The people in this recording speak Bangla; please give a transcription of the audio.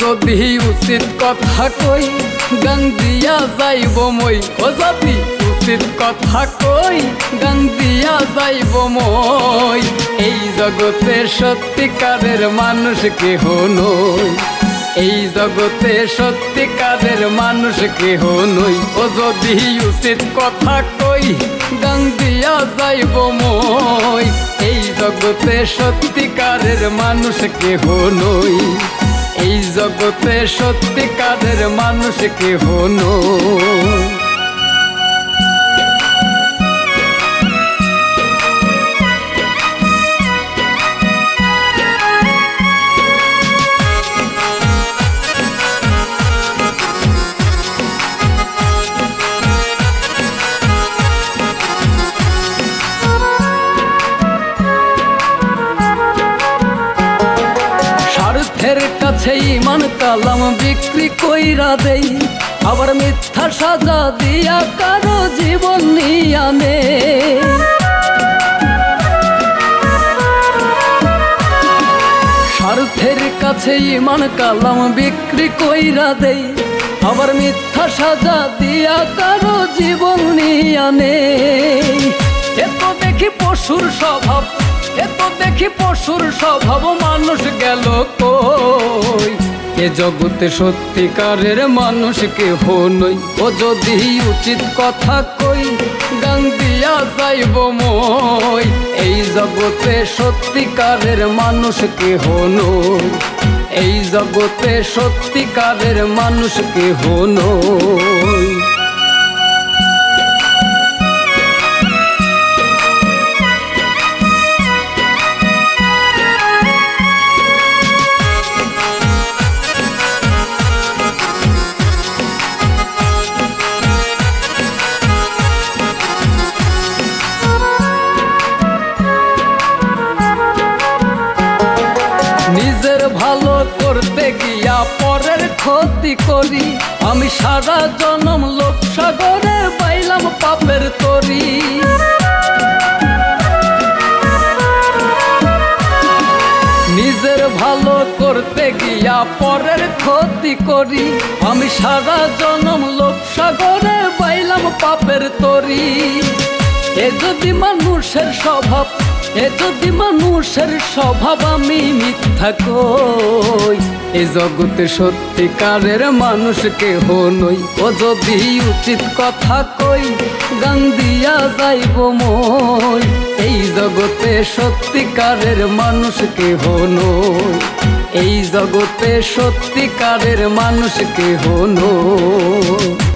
যদি উচিত কথা কই গান দিয়া যাইব মই। ও যদি উচিত কথা কই গান দিয়া যাইব মই। এই জগতে সত্যিকারের মানুষ কেহ নই, এই জগতে সত্যিকারের মানুষ কেহ নই। ও যদি উচিত কথা কই গান দিয়া যাইব মই। এই জগতে সত্যিকারের মানুষ কেহ নই, এই জগতে সত্যিকারের মানুষ কেহ নই। স্বার্থের কাছে ইমান কালাম বিক্রি কইরা দেই, আবার মিথ্যা সাজা দিয়া কারো জীবন নিয়া নে। স্বার্থের কাছে ইমান কালাম বিক্রি কইরা দেই, আবার মিথ্যা সাজা দিয়া কারো জীবন নিয়া নে। এত দেখি পশুর স্বভাব, এত দেখি পশুর স্বভাব, মানুষ গেল কই। এ জগতে সত্যিকারের মানুষ কেহ নই। ও যদি উচিত কথা কই গান দিয়া যাইব মই। এই জগতে সত্যিকারের মানুষ কেহ নই, এই জগতে সত্যিকারের মানুষ কেহ নই। নিজের ভালো করতে গিয়া পরের ক্ষতি করি, আমি সারা জনম লোক সাগরে পাইলাম পাপের তরি। নিজের ভালো করতে গিয়া পরের ক্ষতি করি, আমি সারা জনম লোক সাগরে পাইলাম পাপের তরি। এ যদি মানুষের স্বভাব, এ যদি মানুষের স্বভাব, আমি মিথ্যা কই। এ জগতে সত্যিকারের মানুষ কেহ নই। ও যদি উচিত কথা কই গান দিয়া যাইব মই। এই জগতে সত্যিকারের মানুষ কেহ নই, এই জগতে সত্যিকারের মানুষ কেহ নই।